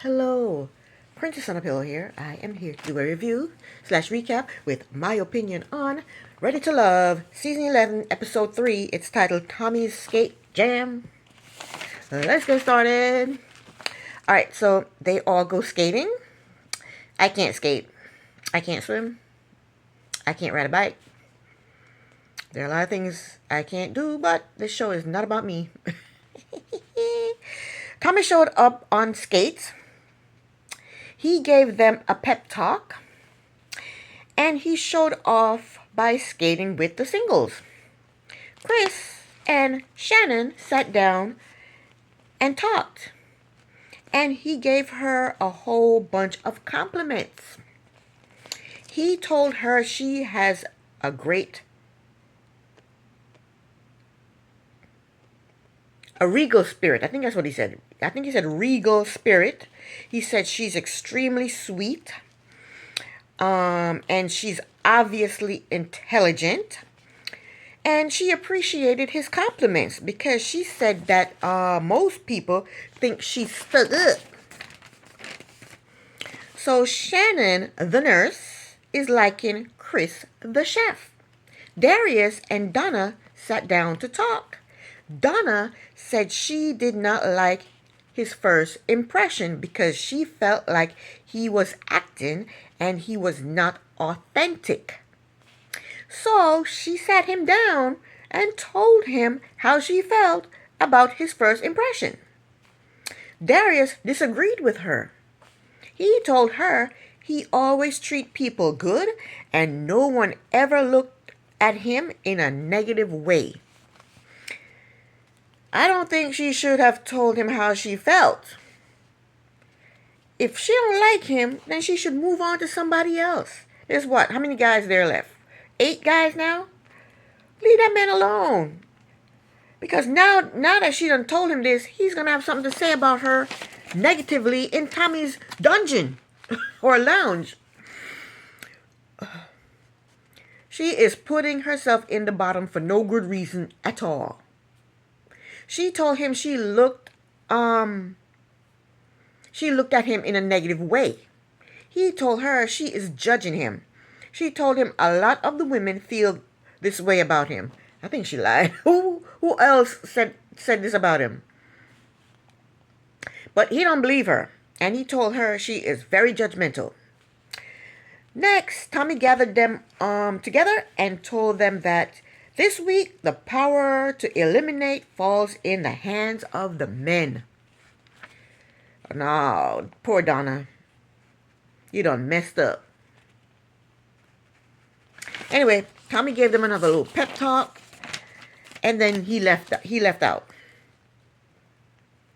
Hello, Princess on a Pillow here. I am here to do a review slash recap with my opinion on Ready to Love, Season 11, Episode 3. It's titled Tommy's Skate Jam. Let's get started. Alright, so they all go skating. I can't skate. I can't swim. I can't ride a bike. There are a lot of things I can't do, but this show is not about me. Tommy showed up on skates. He gave them a pep talk, and he showed off by skating with the singles. Chris and Shannon sat down and talked, and he gave her a whole bunch of compliments. He told her she has a regal spirit. I think that's what he said. I think he said regal spirit. He said she's extremely sweet. And she's obviously intelligent. And she appreciated his compliments because she said that most people think she's stuck up. So Shannon, the nurse, is liking Chris, the chef. Darius and Donna sat down to talk. Donna said she did not like his first impression because she felt like he was acting and he was not authentic. So she sat him down and told him how she felt about his first impression. Darius disagreed with her. He told her he always treat people good and no one ever looked at him in a negative way. I don't think she should have told him how she felt. If she don't like him, then she should move on to somebody else. There's what? How many guys there left? 8 guys now? Leave that man alone. Because now that she done told him this, he's going to have something to say about her negatively in Tommy's dungeon or lounge. She is putting herself in the bottom for no good reason at all. She told him she looked at him in a negative way. He told her she is judging him. She told him a lot of the women feel this way about him. I think she lied. Who else said this about him? But he don't believe her, and he told her she is very judgmental. Next, Tommy gathered them together and told them that this week, the power to eliminate falls in the hands of the men. No, poor Donna. You done messed up. Anyway, Tommy gave them another little pep talk, and then he left out.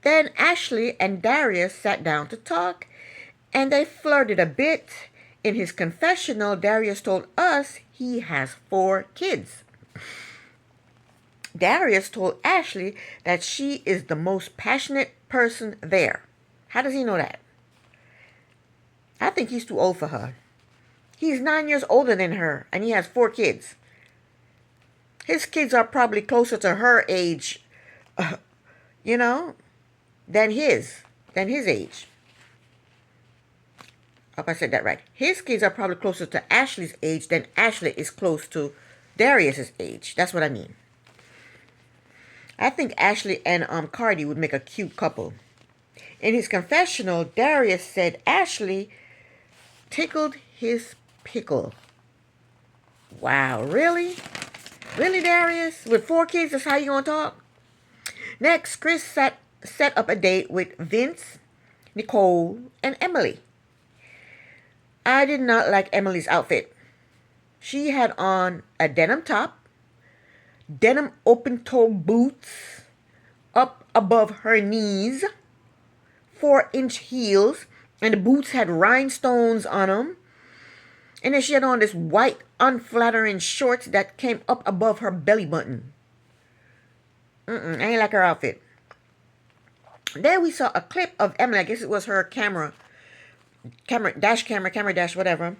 Then Ashley and Darius sat down to talk, and they flirted a bit. In his confessional, Darius told us he has 4 kids. Darius told Ashley that she is the most passionate person there. How does he know that? I think he's too old for her. He's 9 years older than her, and he has 4 kids. His kids are probably closer to her age, than his age. I hope I said that right. His kids are probably closer to Ashley's age than Ashley is close to Darius's age. That's what I mean. I think Ashley and Cardi would make a cute couple. In his confessional, Darius said Ashley tickled his pickle. Wow, really? Really, Darius? With 4 kids, that's how you gonna talk? Next, Chris set up a date with Vince, Nicole, and Emily. I did not like Emily's outfit. She had on a denim top, denim open-toe boots up above her knees, 4-inch heels, and the boots had rhinestones on them. And then she had on this white, unflattering shorts that came up above her belly button. I ain't like her outfit. Then we saw a clip of Emily. I guess it was her camera dash, whatever.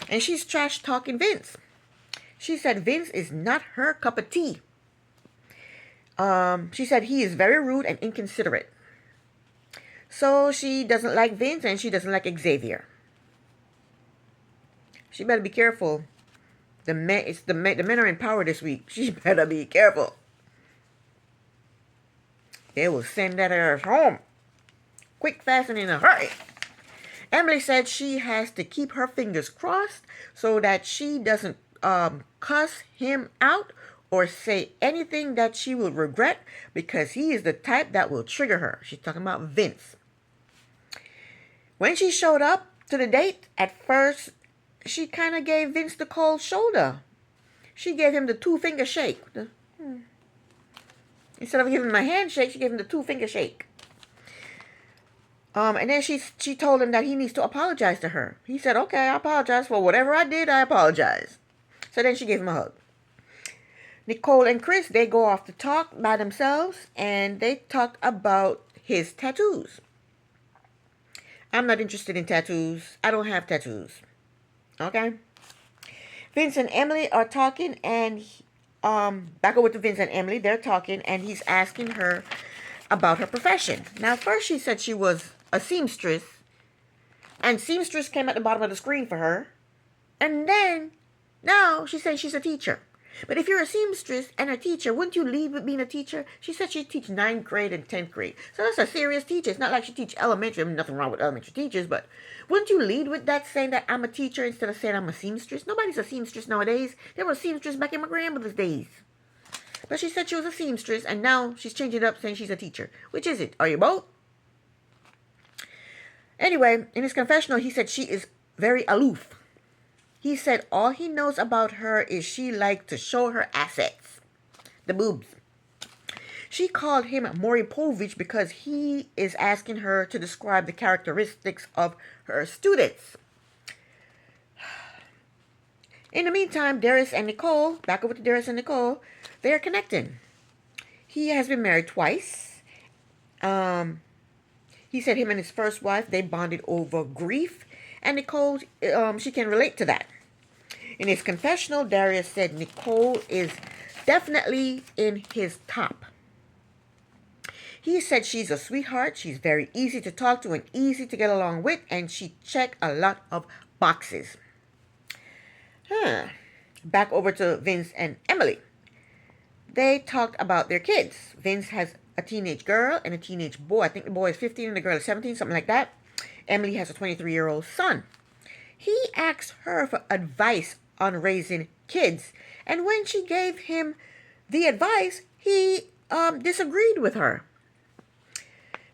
And she's trash talking Vince. She said Vince is not her cup of tea. She said he is very rude and inconsiderate. So she doesn't like Vince and she doesn't like Xavier. She better be careful. The men are in power this week. She better be careful. They will send that ass home. Quick, fast, and in a hurry. Emily said she has to keep her fingers crossed so that she doesn't cuss him out or say anything that she will regret, because he is the type that will trigger her. She's talking about Vince. When she showed up to the date, at first, she kind of gave Vince the cold shoulder. She gave him the two-finger shake. Instead of giving him a handshake, she gave him the two-finger shake. And then she told him that he needs to apologize to her. He said, okay, I apologize for whatever I did. I apologize. So then she gave him a hug. Nicole and Chris, they go off to talk by themselves, and they talked about his tattoos. I'm not interested in tattoos. I don't have tattoos. Okay? Vince and Emily are talking, and back over to Vince and Emily. They're talking, and he's asking her about her profession. Now, first she said she was a seamstress, and seamstress came at the bottom of the screen for her. And then, now she says she's a teacher. But if you're a seamstress and a teacher, wouldn't you lead with being a teacher? She said she'd teach 9th grade and 10th grade. So that's a serious teacher. It's not like she teach elementary. I mean, nothing wrong with elementary teachers, but wouldn't you lead with that, saying that I'm a teacher instead of saying I'm a seamstress? Nobody's a seamstress nowadays. There were seamstress back in my grandmother's days. But she said she was a seamstress, and now she's changing it up, saying she's a teacher. Which is it? Are you both? Anyway, in his confessional, he said she is very aloof. He said all he knows about her is she likes to show her assets. The boobs. She called him Maury Povich because he is asking her to describe the characteristics of her students. In the meantime, Darius and Nicole, back over to Darius and Nicole, they are connecting. He has been married twice. He said him and his first wife, they bonded over grief. And Nicole, she can relate to that. In his confessional, Darius said Nicole is definitely in his top. He said she's a sweetheart. She's very easy to talk to and easy to get along with. And she checked a lot of boxes. Back over to Vince and Emily. They talked about their kids. Vince has a teenage girl and a teenage boy. I think the boy is 15 and the girl is 17, something like that. Emily has a 23-year-old son. He asked her for advice on raising kids. And when she gave him the advice, he disagreed with her.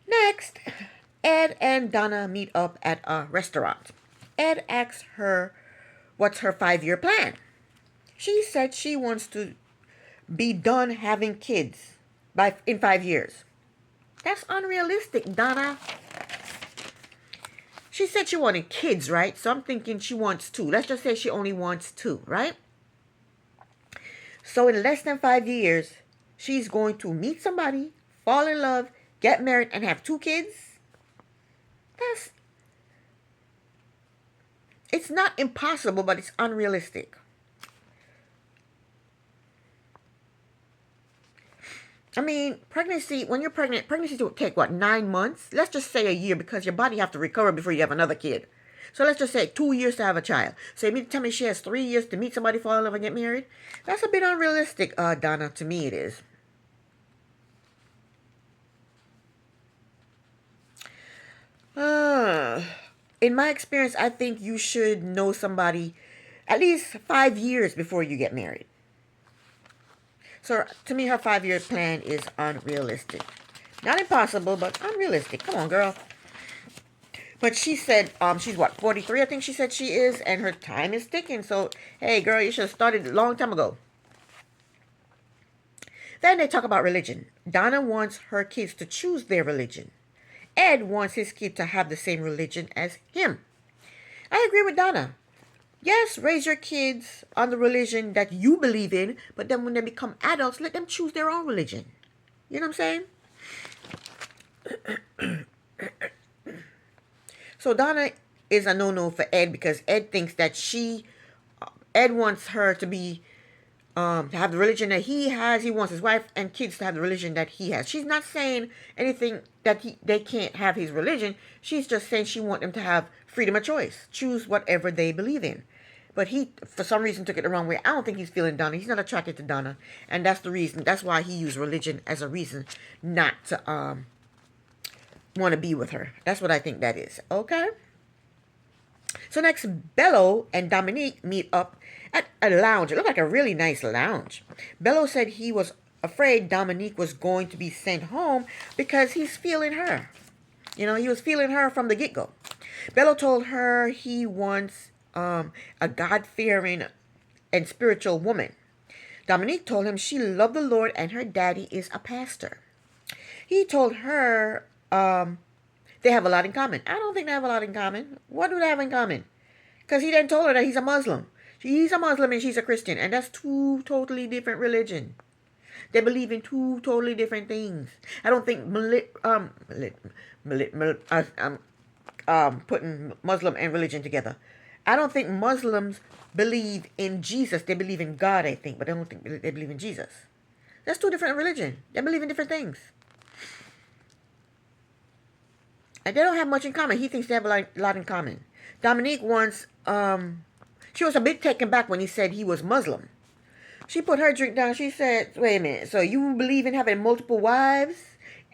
Next, Ed and Donna meet up at a restaurant. Ed asks her what's her 5-year plan. She said she wants to be done having kids in 5 years. That's unrealistic, Donna. She said she wanted kids, right? So I'm thinking she wants 2. Let's just say she only wants 2, right? So in less than 5 years, she's going to meet somebody, fall in love, get married, and have 2 kids? It's not impossible, but it's unrealistic. I mean, when you're pregnant, pregnancy will take, 9 months? Let's just say a year, because your body have to recover before you have another kid. So let's just say 2 years to have a child. So you mean to tell me she has 3 years to meet somebody, fall in love, and get married? That's a bit unrealistic, Donna. To me, it is. In my experience, I think you should know somebody at least 5 years before you get married. So to me, her 5-year plan is unrealistic. Not impossible, but unrealistic. Come on, girl. But she said she's 43, I think she said she is, and her time is ticking. So, hey, girl, you should have started a long time ago. Then they talk about religion. Donna wants her kids to choose their religion. Ed wants his kid to have the same religion as him. I agree with Donna. Yes, raise your kids on the religion that you believe in, but then when they become adults, let them choose their own religion. You know what I'm saying? So Donna is a no-no for Ed, because Ed thinks that Ed wants her to be to have the religion that he has. He wants his wife and kids to have the religion that he has. She's not saying anything that they can't have his religion. She's just saying she wants them to have freedom of choice, choose whatever they believe in. But he, for some reason, took it the wrong way. I don't think he's feeling Donna. He's not attracted to Donna, and that's the reason. That's why he used religion as a reason not to want to be with her. That's what I think that is. Okay. So next, Bello and Dominique meet up at a lounge. It looked like a really nice lounge. Bello said he was afraid Dominique was going to be sent home because he's feeling her. You know, he was feeling her from the get-go. Bello told her he wants a God-fearing and spiritual woman. Dominique told him she loved the Lord and her daddy is a pastor. He told her they have a lot in common. I don't think they have a lot in common. What do they have in common? Because he then told her that he's a Muslim. He's a Muslim and she's a Christian. And that's two totally different religions. They believe in two totally different things. I don't think putting Muslim and religion together. I don't think Muslims believe in Jesus. They believe in God, I think. But I don't think they believe in Jesus. That's two different religions. They believe in different things. And they don't have much in common. He thinks they have a lot in common. Dominique once, she was a bit taken back when he said he was Muslim. She put her drink down. She said, wait a minute. So you believe in having multiple wives?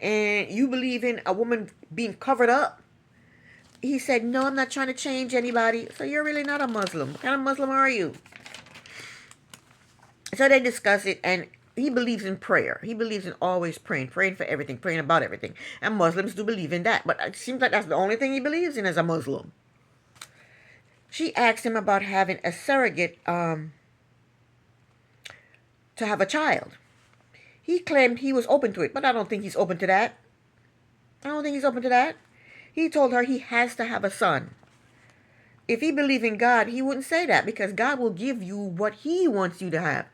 And you believe in a woman being covered up? He said, no, I'm not trying to change anybody. So you're really not a Muslim. What kind of Muslim are you? So they discuss it, and he believes in prayer. He believes in always praying for everything, praying about everything. And Muslims do believe in that. But it seems like that's the only thing he believes in as a Muslim. She asked him about having a surrogate to have a child. He claimed he was open to it, but I don't think he's open to that. I don't think he's open to that. He told her he has to have a son. If he believed in God, he wouldn't say that because God will give you what he wants you to have.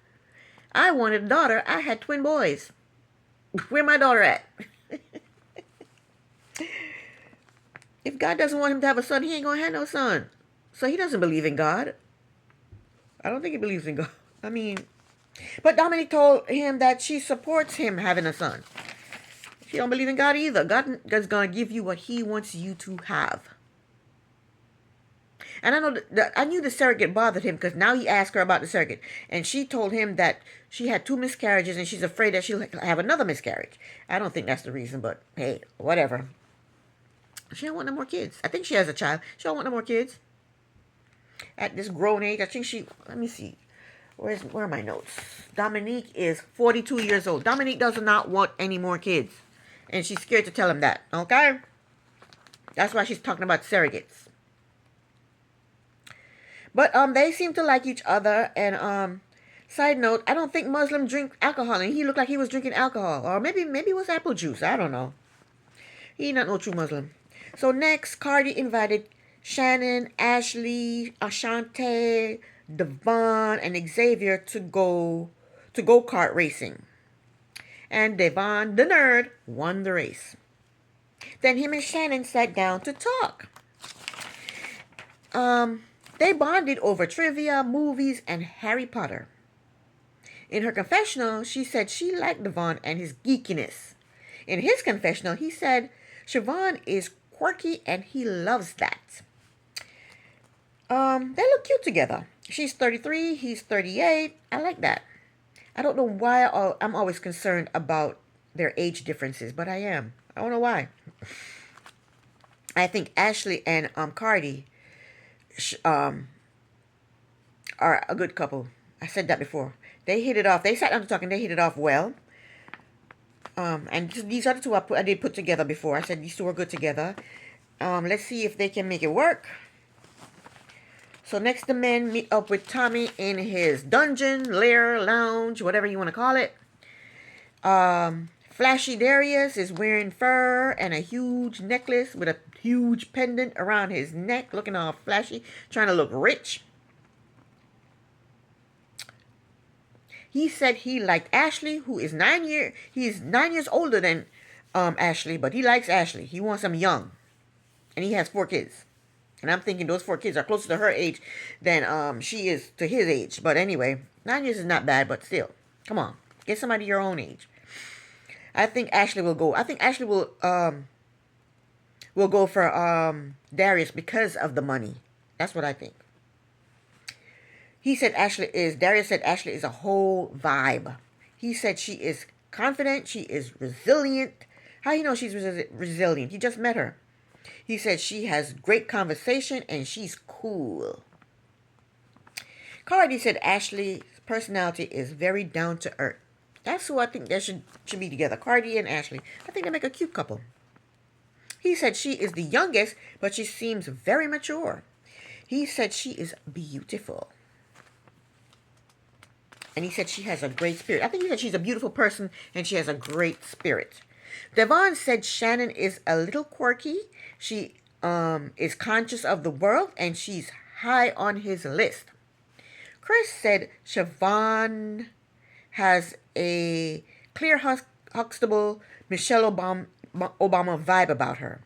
I wanted a daughter. I had twin boys. Where my daughter at? If God doesn't want him to have a son, he ain't going to have no son. So he doesn't believe in God. I don't think he believes in God. I mean, but Dominique told him that she supports him having a son. She don't believe in God either. God is going to give you what he wants you to have. And I know I knew the surrogate bothered him because now he asked her about the surrogate. And she told him that she had 2 miscarriages and she's afraid that she'll have another miscarriage. I don't think that's the reason, but hey, whatever. She don't want no more kids. I think she has a child. She don't want no more kids. At this grown age, I think let me see. Where are my notes? Dominique is 42 years old. Dominique does not want any more kids. And she's scared to tell him that. Okay? That's why she's talking about surrogates. But they seem to like each other. And side note, I don't think Muslims drink alcohol. And he looked like he was drinking alcohol. Or maybe it was apple juice. I don't know. He not no true Muslim. So next, Cardi invited Shannon, Ashley, Ashante, Devon, and Xavier to go-kart racing. And Devon, the nerd, won the race. Then him and Shannon sat down to talk. They bonded over trivia, movies, and Harry Potter. In her confessional, she said she liked Devon and his geekiness. In his confessional, he said Siobhan is quirky and he loves that. They look cute together. She's 33, he's 38. I like that. I don't know why I'm always concerned about their age differences, but I am. I don't know why. I think Ashley and Cardi are a good couple. I said that before. They hit it off. They sat down to talk and they hit it off well. And these other two I did put together before. I said these two are good together. Let's see if they can make it work. So next the men meet up with Tommy in his dungeon, lair, lounge, whatever you want to call it. Flashy Darius is wearing fur and a huge necklace with a huge pendant around his neck, looking all flashy, trying to look rich. He said he liked Ashley, who is 9 years. He's 9 years older than Ashley, but he likes Ashley. He wants them young, and he has 4 kids. And I'm thinking those 4 kids are closer to her age than she is to his age. But anyway, 9 years is not bad, but still, come on, get somebody your own age. I think Ashley will go. I think Ashley will go for Darius because of the money. That's what I think. Darius said Ashley is a whole vibe. He said she is confident, she is resilient. How you know she's resilient? He just met her. He said she has great conversation and she's cool. Cardi said Ashley's personality is very down to earth. That's who I think they should be together. Cardi and Ashley. I think they make a cute couple. He said she is the youngest, but she seems very mature. He said she is beautiful. And he said she has a great spirit. I think he said she's a beautiful person and she has a great spirit. Devon said Shannon is a little quirky. She is conscious of the world and she's high on his list. Chris said Siobhan has a clear Huxtable, Michelle Obama vibe about her.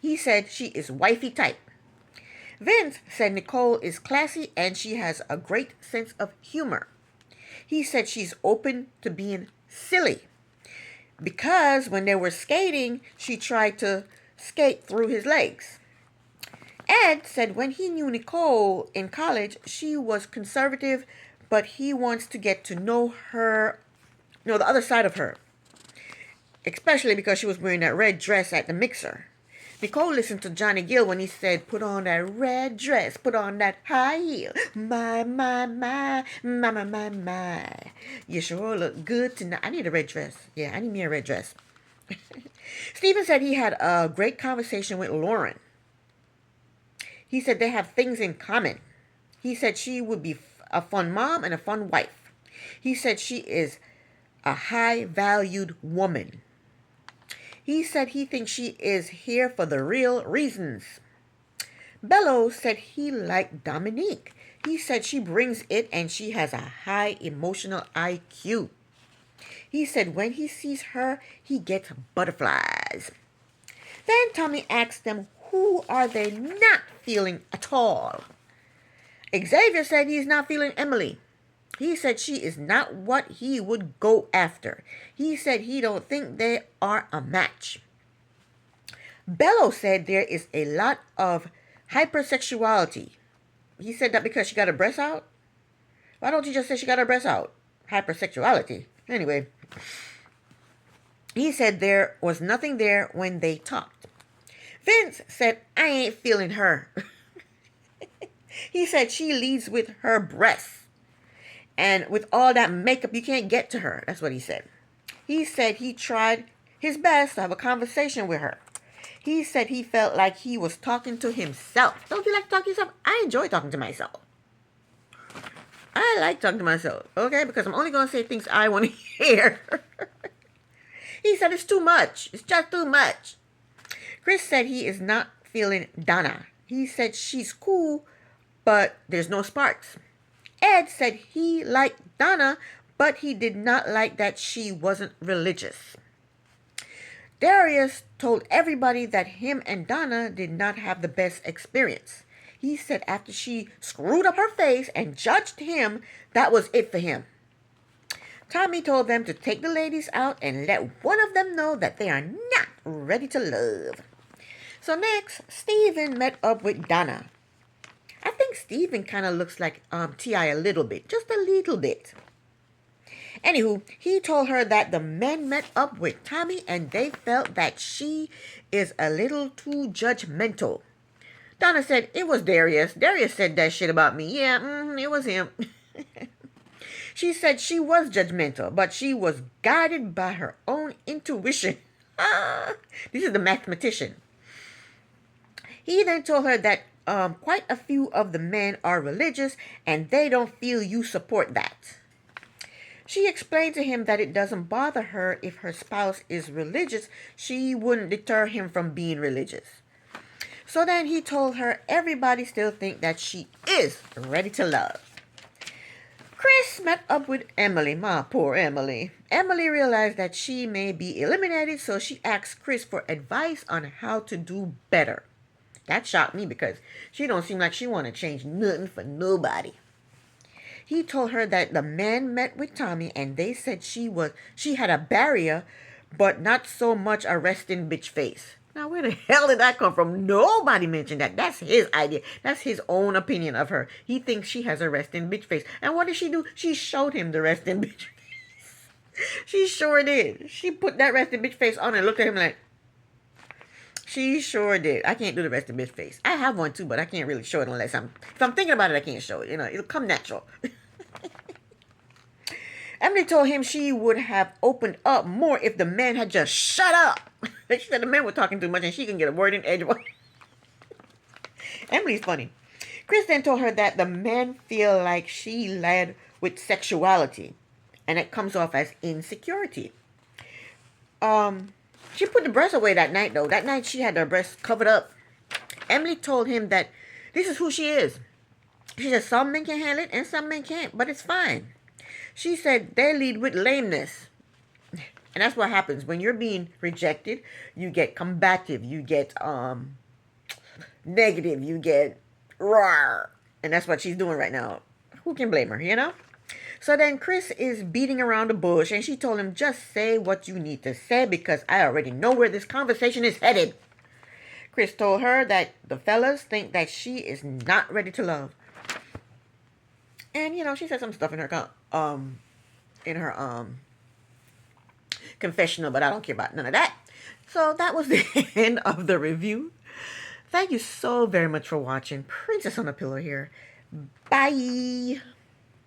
He said she is wifey type. Vince said Nicole is classy and she has a great sense of humor. He said she's open to being silly because when they were skating, she tried to skate through his legs. Ed said when he knew Nicole in college, she was conservative, but he wants to get to know her, the other side of her, especially because she was wearing that red dress at the mixer. Nicole listened to Johnny Gill when he said, put on that red dress, put on that high heel. My. You sure look good tonight. I need a red dress. Yeah, I need me a red dress. Stephen said he had a great conversation with Lauren. He said they have things in common. He said she would be a fun mom and a fun wife. He said she is a high-valued woman. He said he thinks she is here for the real reasons. Bello said he liked Dominique. He said she brings it and she has a high emotional IQ. He said when he sees her, he gets butterflies. Then Tommy asked them who are they not feeling at all. Xavier said he's not feeling Emily. He said she is not what he would go after. He said he don't think they are a match. Bello said there is a lot of hypersexuality. He said that because she got her breasts out? Why don't you just say she got her breasts out? Hypersexuality. Anyway, he said there was nothing there when they talked. Vince said, I ain't feeling her. He said she leads with her breasts. And with all that makeup, you can't get to her. That's what he said. He said he tried his best to have a conversation with her. He said he felt like he was talking to himself. Don't you like talking to yourself? I enjoy talking to myself. I like talking to myself, okay? Because I'm only going to say things I want to hear. He said it's too much. It's just too much. Chris said he is not feeling Donna. He said she's cool, but there's no sparks. Ed said he liked Donna, but he did not like that she wasn't religious. Darius told everybody that him and Donna did not have the best experience. He said after she screwed up her face and judged him, that was it for him. Tommy told them to take the ladies out and let one of them know that they are not ready to love. So next, Steven met up with Donna. I think Steven kind of looks like T.I. a little bit, just a little bit. Anywho, he told her that the men met up with Tommy and they felt that she is a little too judgmental. Donna said, it was Darius. Darius said that shit about me. Yeah, it was him. She said she was judgmental, but she was guided by her own intuition. This is the mathematician. He then told her that quite a few of the men are religious and they don't feel you support that. She explained to him that it doesn't bother her if her spouse is religious. She wouldn't deter him from being religious. So then he told her everybody still think that she is ready to love. Chris met up with Emily, my poor Emily. Emily realized that she may be eliminated, so she asked Chris for advice on how to do better. That shocked me because she don't seem like she want to change nothing for nobody. He told her that the man met with Tommy and they said she had a barrier, but not so much a resting bitch face. Now, where the hell did that come from? Nobody mentioned that. That's his idea. That's his own opinion of her. He thinks she has a resting bitch face. And what did she do? She showed him the resting bitch face. She sure did. She put that resting bitch face on and looked at him like, she sure did. I can't do the resting bitch face. I have one too, but I can't really show it unless if I'm thinking about it, I can't show it. You know, it'll come natural. Emily told him she would have opened up more if the man had just shut up. She said the man was talking too much and she can get a word in edgewise. Emily's funny. Chris then told her that the man feel like she led with sexuality and it comes off as insecurity. She put the breast away that night though. That night she had her breast covered up. Emily told him that this is who she is. She said some men can handle it and some men can't, but it's fine. She said they lead with lameness. And that's what happens when you're being rejected. You get combative. You get negative. You get raw. And that's what she's doing right now. Who can blame her, you know? So then Chris is beating around the bush and she told him, just say what you need to say because I already know where this conversation is headed. Chris told her that the fellas think that she is not ready to love. And, you know, she said some stuff in her confessional, but I don't care about none of that. So that was the end of the review. Thank you so very much for watching. Princess on a Pillow here. Bye.